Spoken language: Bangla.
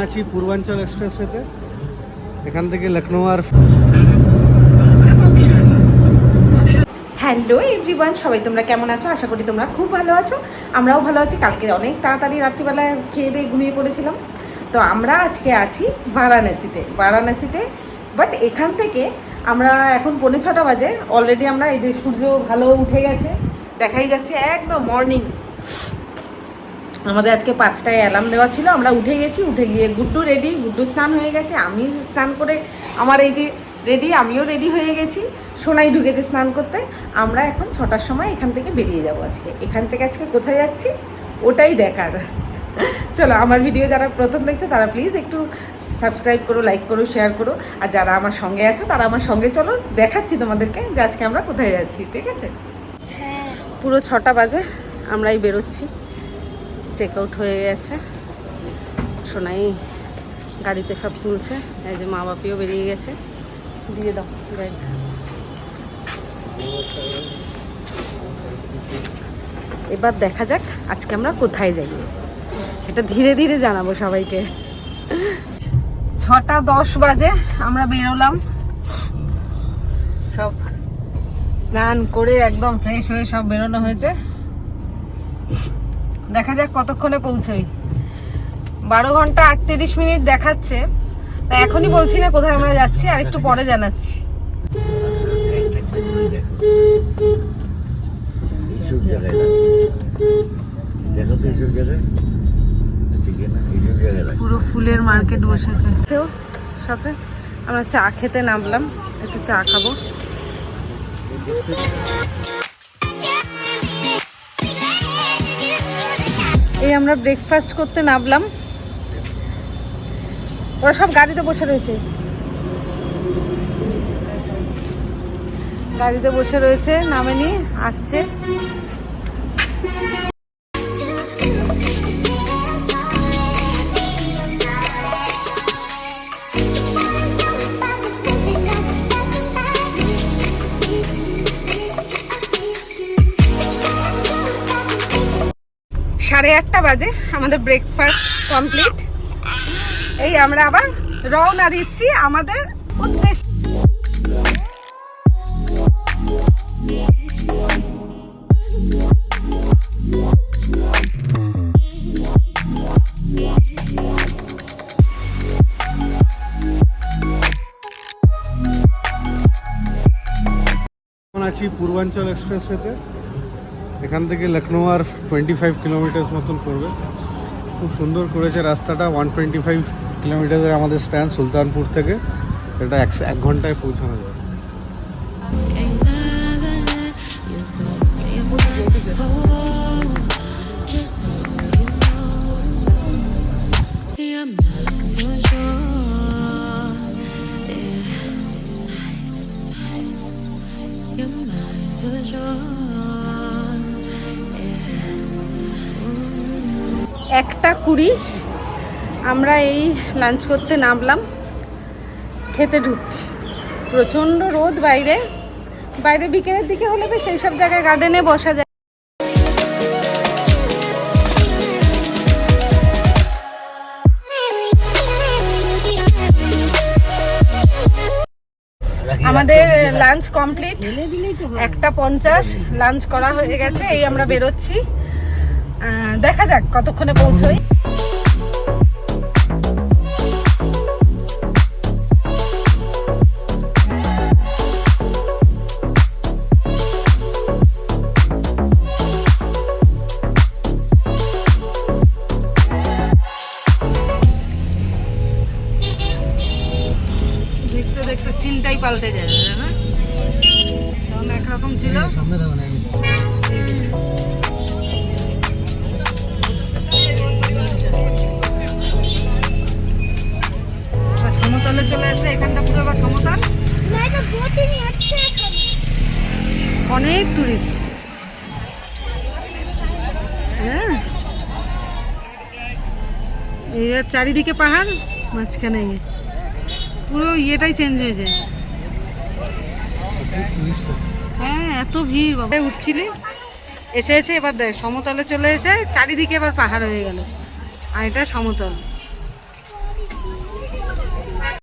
আছি পূর্বাঞ্চল এক্সপ্রেসওয়েতে। এখান থেকে লখনৌ আর হ্যালো এভরিওয়ান, সবাই তোমরা কেমন আছো? আশা করি তোমরা খুব ভালো আছো। আমরাও ভালো আছি। কালকে অনেক তাড়াতাড়ি রাত্রিবেলায় খেয়ে দিয়ে ঘুমিয়ে পড়েছিলাম। তো আমরা আজকে আছি বারাণসীতে। বাট এখান থেকে আমরা এখন 5:45 বাজে। অলরেডি আমরা এই যে সূর্য ভালো উঠে গেছে, দেখাই যাচ্ছে একদম মর্নিং। আমাদের আজকে 5টায় অ্যালার্ম দেওয়া ছিল, আমরা উঠে গেছি। উঠে গিয়ে গুড্ডু রেডি, গুড্ডু স্নান হয়ে গেছে, আমি স্নান করে আমার এই যে রেডি, আমিও রেডি হয়ে গেছি। সোনাই ঢুকেছে স্নান করতে। আমরা এখন 6টার সময় এখান থেকে বেরিয়ে যাব। এখান থেকে আজকে কোথায় যাচ্ছি ওটাই দেখার। চলো, আমার ভিডিও যারা প্রথম দেখছো তারা প্লিজ একটু সাবস্ক্রাইব করো, লাইক করো, শেয়ার করো। আর যারা আমার সঙ্গে আছো তারা আমার সঙ্গে চলো, দেখাচ্ছি তোমাদেরকে যে আজকে আমরা কোথায় যাচ্ছি। ঠিক আছে? পুরো 6টা বাজে আমরাই বেরোচ্ছি। চেক আউট হয়ে গেছে, সোনাই গাড়িতে সব তুলছে। এই যে মা বাপিও বেরিয়ে গেছে। দিয়ে দাও গাড়ি। এবার দেখা যাক আজকে আমরা কোথায় যাই, সেটা ধীরে ধীরে জানাবো সবাইকে। 6:10 বাজে আমরা বেরোলাম। সব স্নান করে একদম ফ্রেশ হয়ে সব বেরোনো হয়েছে। দেখা যাক কতক্ষণে পৌঁছই। 12 ঘন্টা 38 মিনিট দেখাচ্ছে। তা এখনই বলছি না কোথায় আমরা যাচ্ছি, আর একটু পরে জানাচ্ছি। পুরো ফুলের মার্কেট বসেছে। সাথে আমরা চা খেতে নামলাম, একটু চা খাবো। এই আমরা ব্রেকফাস্ট করতে নামলাম। ওরা সব গাড়িতে বসে রয়েছে, নামেনি, আসছে। সাড়ে 8টা বাজে, আমাদের ব্রেকফাস্ট কমপ্লিট। এই আমরা আবার রওনা দিচ্ছি আমাদের উদ্দেশ্যে। আছি পূর্বাঞ্চল এক্সপ্রেসওয়েতে। এখান থেকে লখনৌ আর 25 কিলোমিটার মতন পড়বে। খুব সুন্দর করেছে রাস্তাটা। 125 কিলোমিটারের আমাদের স্প্যান সুলতানপুর থেকে। এটা 1 ঘন্টায় পৌঁছানো যায়। একটা 20 আমরা এই লাঞ্চ করতে নামলাম, খেতে ঢুকছি। প্রচণ্ড রোদ বাইরে বিকেলের দিকে হলে বেশ সেই সব জায়গায় গার্ডেনে বসা যায়। আমাদের লাঞ্চ কমপ্লিট। 1:50 লাঞ্চ করা হয়ে গেছে। এই আমরা বেরোচ্ছি। দেখা যাক কতক্ষণে পৌঁছই। দেখতে দেখতে সিনটাই পাল্টে যাবে না? তখন একরকম ছিল। সমতলে চলে আসলে এখানটা পুরো আবার সমতল। অনেক টুরিস্ট। হ্যাঁ, এর চারিদিকে পাহাড়, মাঝখানে পুরো ইয়েটাই চেঞ্জ হয়ে যায়। হ্যাঁ, এত ভিড় বাবা। উঠছিলি এসে এবার দেখ সমতলে চলে এসে চারিদিকে এবার পাহাড় হয়ে গেল, আর এটা সমতল।